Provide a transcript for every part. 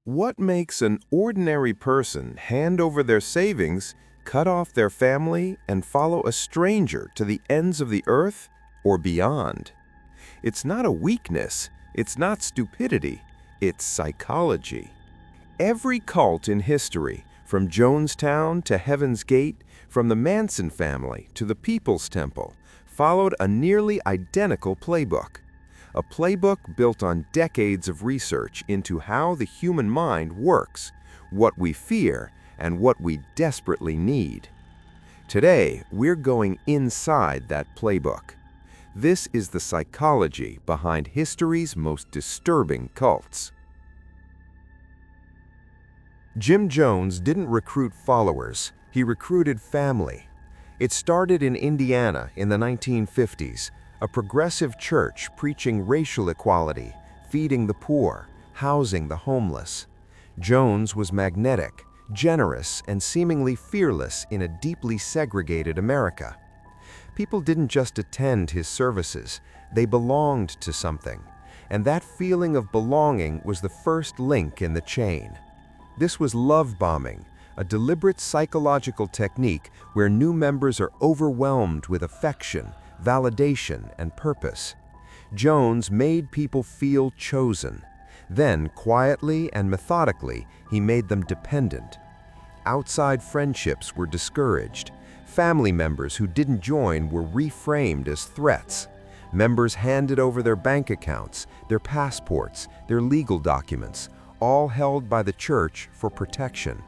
What makes an ordinary person hand over their savings, cut off their family, and follow a stranger to the ends of the earth or beyond? It's not a weakness, it's not stupidity, it's psychology. Every cult in history, from Jonestown to Heaven's Gate, from the Manson family to the People's Temple, followed a nearly identical playbook. A playbook built on decades of research into how the human mind works, what we fear, and what we desperately need. Today, we're going inside that playbook. This is the psychology behind history's most disturbing cults. Jim Jones didn't recruit followers, he recruited family. It started in Indiana in the 1950s, a progressive church preaching racial equality, feeding the poor, housing the homeless. Jones was magnetic, generous, and seemingly fearless in a deeply segregated America. People didn't just attend his services, they belonged to something, and that feeling of belonging was the first link in the chain. This was love bombing, a deliberate psychological technique where new members are overwhelmed with affection, validation, and purpose. Jones made people feel chosen. Then, quietly and methodically, he made them dependent. Outside friendships were discouraged. Family members who didn't join were reframed as threats. Members handed over their bank accounts, their passports, their legal documents, all held by the church for protection.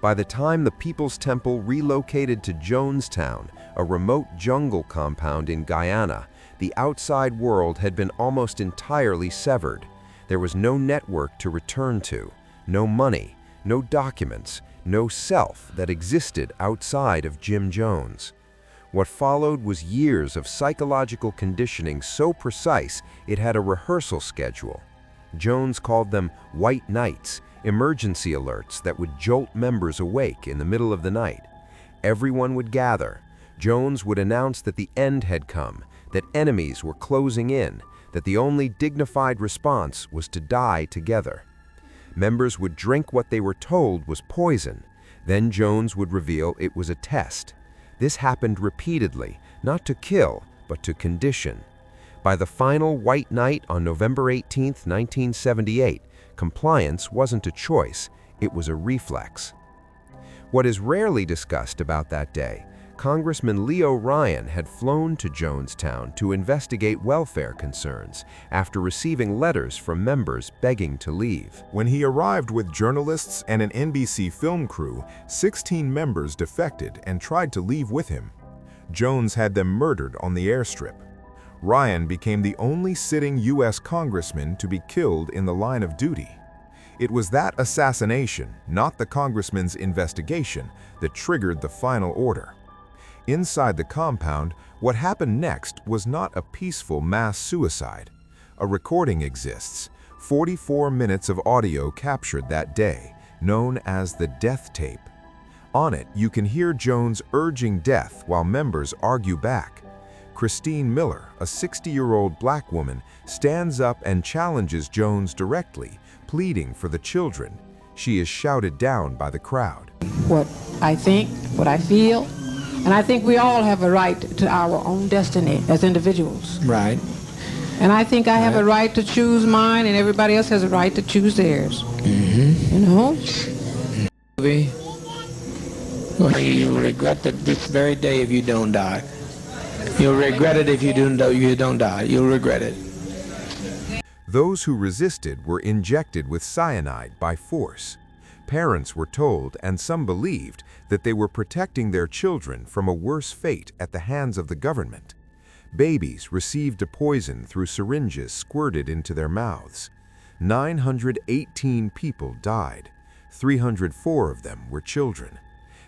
By the time the People's Temple relocated to Jonestown, a remote jungle compound in Guyana, the outside world had been almost entirely severed. There was no network to return to, no money, no documents, no self that existed outside of Jim Jones. What followed was years of psychological conditioning so precise it had a rehearsal schedule. Jones called them white nights, emergency alerts that would jolt members awake in the middle of the night. Everyone would gather. Jones would announce that the end had come, that enemies were closing in, that the only dignified response was to die together. Members would drink what they were told was poison. Then Jones would reveal it was a test. This happened repeatedly, not to kill, but to condition. By the final white night on November 18, 1978, compliance wasn't a choice, it was a reflex. What is rarely discussed about that day, Congressman Leo Ryan had flown to Jonestown to investigate welfare concerns after receiving letters from members begging to leave. When he arrived with journalists and an NBC film crew, 16 members defected and tried to leave with him. Jones had them murdered on the airstrip. Ryan became the only sitting U.S. congressman to be killed in the line of duty. It was that assassination, not the congressman's investigation, that triggered the final order. Inside the compound, what happened next was not a peaceful mass suicide. A recording exists, 44 minutes of audio captured that day, known as the death tape. On it, you can hear Jones urging death while members argue back. Christine Miller, a 60-year-old black woman, stands up and challenges Jones directly, pleading for the children. She is shouted down by the crowd. What I think, what I feel, and I think we all have a right to our own destiny as individuals. Right. And I think I have a right to choose mine, and everybody else has a right to choose theirs. You know? You'll regret that this very day if you don't die. You'll regret it if you don't die. You'll regret it. Those who resisted were injected with cyanide by force. Parents were told, and some believed, that they were protecting their children from a worse fate at the hands of the government. Babies received a poison through syringes squirted into their mouths. 918 people died. 304 of them were children.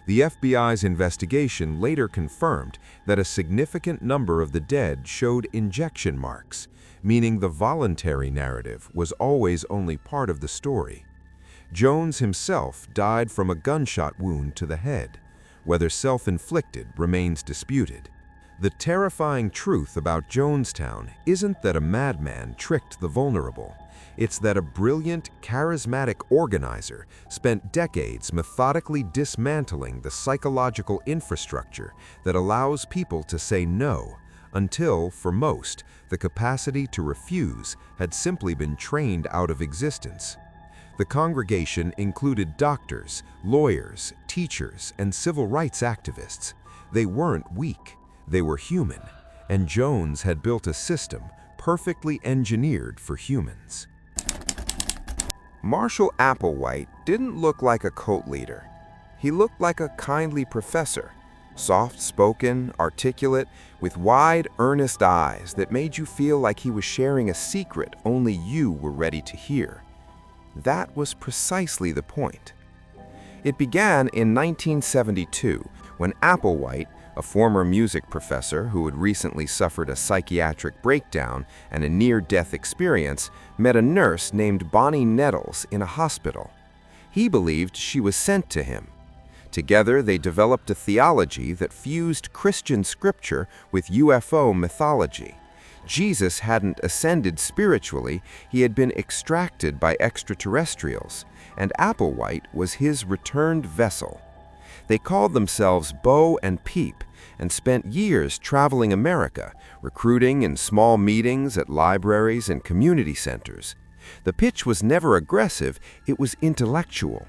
The FBI's investigation later confirmed that a significant number of the dead showed injection marks, meaning the voluntary narrative was always only part of the story. Jones himself died from a gunshot wound to the head. Whether self-inflicted remains disputed. The terrifying truth about Jonestown isn't that a madman tricked the vulnerable. It's that a brilliant, charismatic organizer spent decades methodically dismantling the psychological infrastructure that allows people to say no, until, for most, the capacity to refuse had simply been trained out of existence. The congregation included doctors, lawyers, teachers, and civil rights activists. They weren't weak. They were human, and Jones had built a system perfectly engineered for humans. Marshall Applewhite didn't look like a cult leader. He looked like a kindly professor, soft-spoken, articulate, with wide, earnest eyes that made you feel like he was sharing a secret only you were ready to hear. That was precisely the point. It began in 1972 when Applewhite, a former music professor who had recently suffered a psychiatric breakdown and a near-death experience, met a nurse named Bonnie Nettles in a hospital. He believed she was sent to him. Together, they developed a theology that fused Christian scripture with UFO mythology. Jesus hadn't ascended spiritually, he had been extracted by extraterrestrials, and Applewhite was his returned vessel. They called themselves Bo and Peep and spent years traveling America, recruiting in small meetings at libraries and community centers. The pitch was never aggressive, it was intellectual.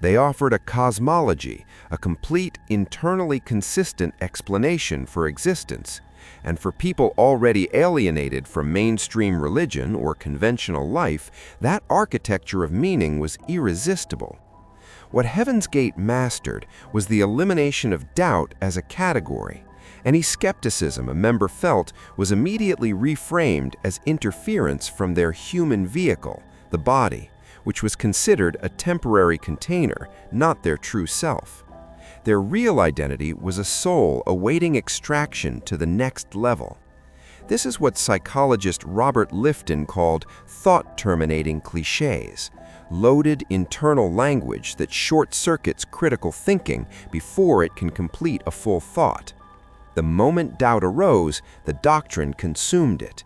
They offered a cosmology, a complete, internally consistent explanation for existence. And for people already alienated from mainstream religion or conventional life, that architecture of meaning was irresistible. What Heaven's Gate mastered was the elimination of doubt as a category. Any skepticism a member felt was immediately reframed as interference from their human vehicle, the body, which was considered a temporary container, not their true self. Their real identity was a soul awaiting extraction to the next level. This is what psychologist Robert Lifton called thought-terminating cliches, loaded internal language that short-circuits critical thinking before it can complete a full thought. The moment doubt arose, the doctrine consumed it.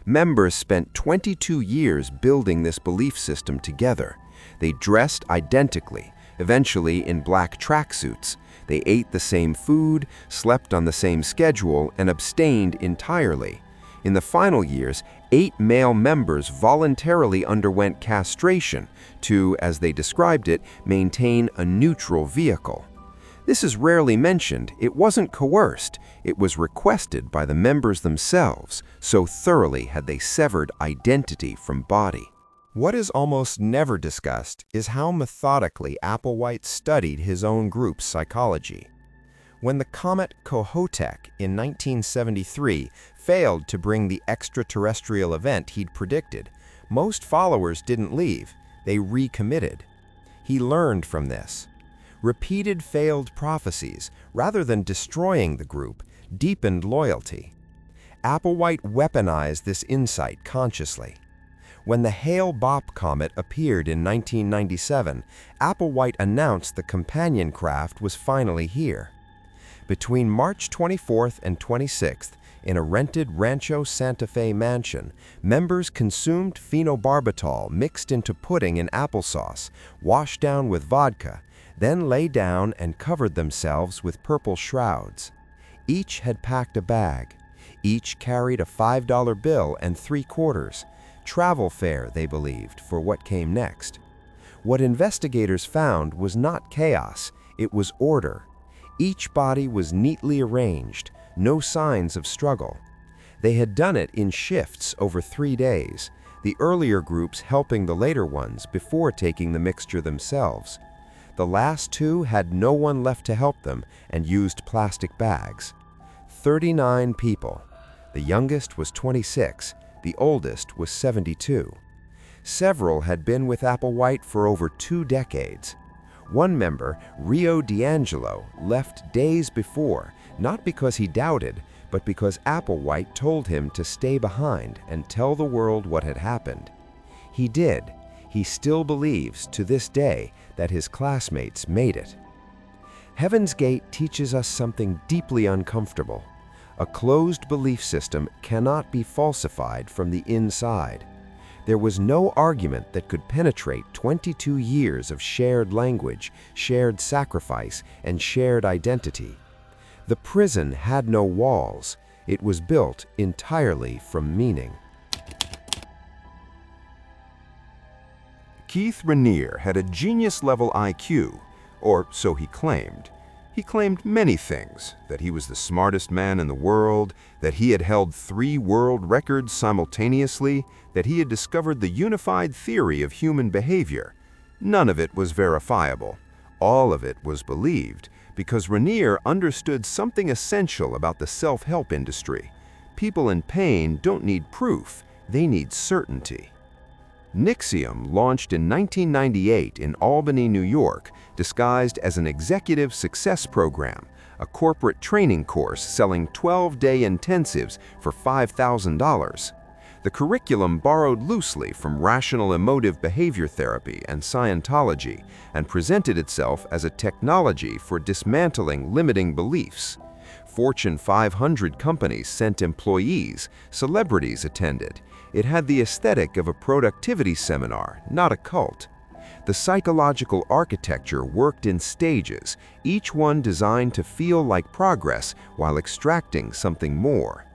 Members spent 22 years building this belief system together. They dressed identically, eventually in black tracksuits. They ate the same food, slept on the same schedule, and abstained entirely. In the final years, 8 male members voluntarily underwent castration to, as they described it, maintain a neutral vehicle. This is rarely mentioned. It wasn't coerced. It was requested by the members themselves, so thoroughly had they severed identity from body. What is almost never discussed is how methodically Applewhite studied his own group's psychology. When the comet Kohoutek in 1973 failed to bring the extraterrestrial event he'd predicted, most followers didn't leave, they recommitted. He learned from this. Repeated failed prophecies, rather than destroying the group, deepened loyalty. Applewhite weaponized this insight consciously. When the Hale-Bopp comet appeared in 1997, Applewhite announced the companion craft was finally here. Between March 24th and 26th, in a rented Rancho Santa Fe mansion, members consumed phenobarbital mixed into pudding and applesauce, washed down with vodka, then lay down and covered themselves with purple shrouds. Each had packed a bag. Each carried a $5 bill and 3 quarters. Travel fare, they believed, for what came next. What investigators found was not chaos, it was order. Each body was neatly arranged, no signs of struggle. They had done it in shifts over 3 days, the earlier groups helping the later ones before taking the mixture themselves. The last 2 had no one left to help them and used plastic bags. 39 people. The youngest was 26, the oldest was 72. Several had been with Applewhite for over 2 decades. One member, Rio D'Angelo, left days before, not because he doubted, but because Applewhite told him to stay behind and tell the world what had happened. He did. He still believes, to this day, that his classmates made it. Heaven's Gate teaches us something deeply uncomfortable. A closed belief system cannot be falsified from the inside. There was no argument that could penetrate 22 years of shared language, shared sacrifice, and shared identity. The prison had no walls. It was built entirely from meaning. Keith Raniere had a genius-level IQ, or so he claimed. He claimed many things, that he was the smartest man in the world, that he had held 3 world records simultaneously, that he had discovered the unified theory of human behavior. None of it was verifiable. All of it was believed, because Raniere understood something essential about the self-help industry. People in pain don't need proof, they need certainty. NXIVM launched in 1998 in Albany, New York, disguised as an executive success program, a corporate training course selling 12-day intensives for $5,000. The curriculum borrowed loosely from rational emotive behavior therapy and Scientology and presented itself as a technology for dismantling limiting beliefs. Fortune 500 companies sent employees, celebrities attended. It had the aesthetic of a productivity seminar, not a cult. The psychological architecture worked in stages, each one designed to feel like progress while extracting something more.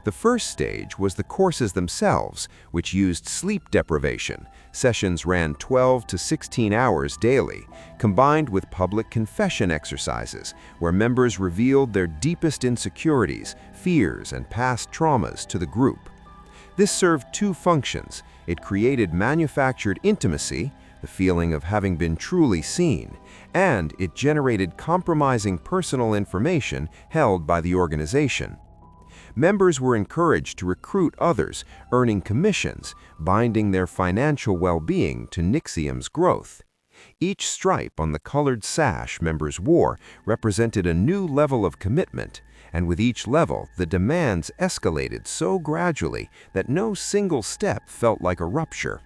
The first stage was the courses themselves, which used sleep deprivation. Sessions ran 12 to 16 hours daily, combined with public confession exercises, where members revealed their deepest insecurities, fears, and past traumas to the group. This served 2 functions. It created manufactured intimacy, the feeling of having been truly seen, and it generated compromising personal information held by the organization. Members were encouraged to recruit others, earning commissions, binding their financial well-being to NXIVM's growth. Each stripe on the colored sash members wore represented a new level of commitment, and with each level, the demands escalated so gradually that no single step felt like a rupture.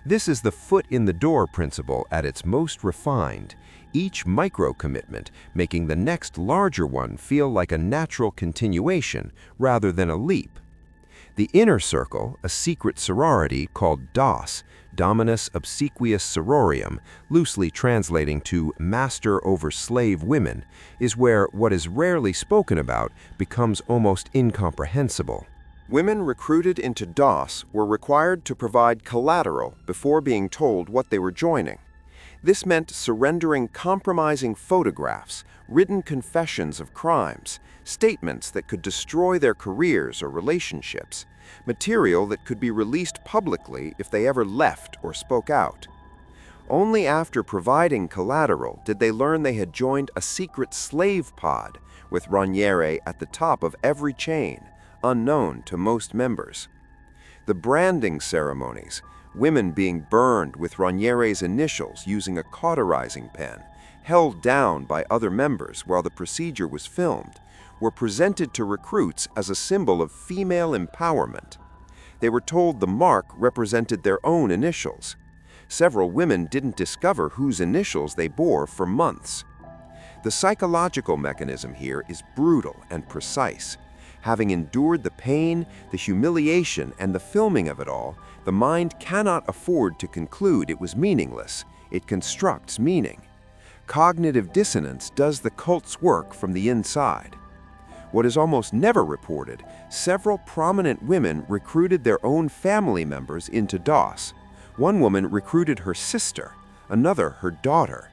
This is the foot-in-the-door principle at its most refined, each micro-commitment making the next larger one feel like a natural continuation rather than a leap. The inner circle, a secret sorority called DOS, Dominus Obsequious Sororium, loosely translating to Master over Slave Women, is where what is rarely spoken about becomes almost incomprehensible. Women recruited into DOS were required to provide collateral before being told what they were joining. This meant surrendering compromising photographs, written confessions of crimes, statements that could destroy their careers or relationships, material that could be released publicly if they ever left or spoke out. Only after providing collateral did they learn they had joined a secret slave pod, with Raniere at the top of every chain, unknown to most members. The branding ceremonies, women being burned with Raniere's initials using a cauterizing pen, held down by other members while the procedure was filmed, were presented to recruits as a symbol of female empowerment. They were told the mark represented their own initials. Several women didn't discover whose initials they bore for months. The psychological mechanism here is brutal and precise. Having endured the pain, the humiliation, and the filming of it all, the mind cannot afford to conclude it was meaningless. It constructs meaning. Cognitive dissonance does the cult's work from the inside. What is almost never reported, several prominent women recruited their own family members into DOS. One woman recruited her sister, another her daughter.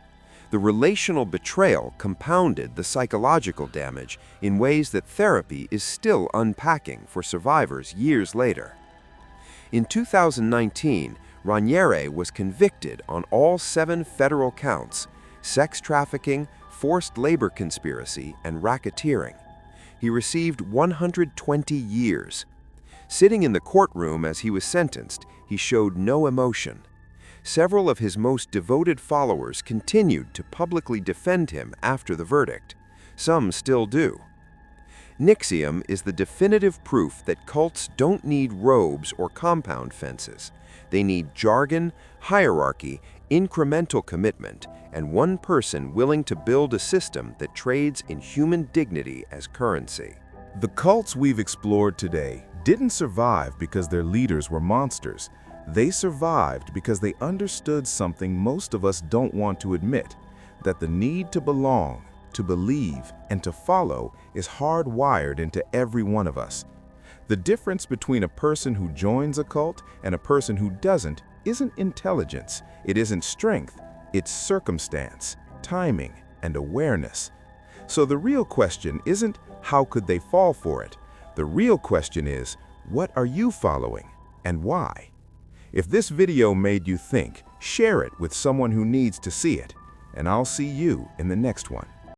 The relational betrayal compounded the psychological damage in ways that therapy is still unpacking for survivors years later. In 2019, Raniere was convicted on all 7 federal counts: sex trafficking, forced labor conspiracy, and racketeering. He received 120 years. Sitting in the courtroom as he was sentenced, he showed no emotion. Several of his most devoted followers continued to publicly defend him after the verdict. Some still do. NXIVM is the definitive proof that cults don't need robes or compound fences. They need jargon, hierarchy, incremental commitment, and one person willing to build a system that trades in human dignity as currency. The cults we've explored today didn't survive because their leaders were monsters. They survived because they understood something most of us don't want to admit, that the need to belong, to believe, and to follow is hardwired into every one of us. The difference between a person who joins a cult and a person who doesn't isn't intelligence, it isn't strength, it's circumstance, timing, and awareness. So the real question isn't how could they fall for it? The real question is, what are you following and why? If this video made you think, share it with someone who needs to see it, and I'll see you in the next one.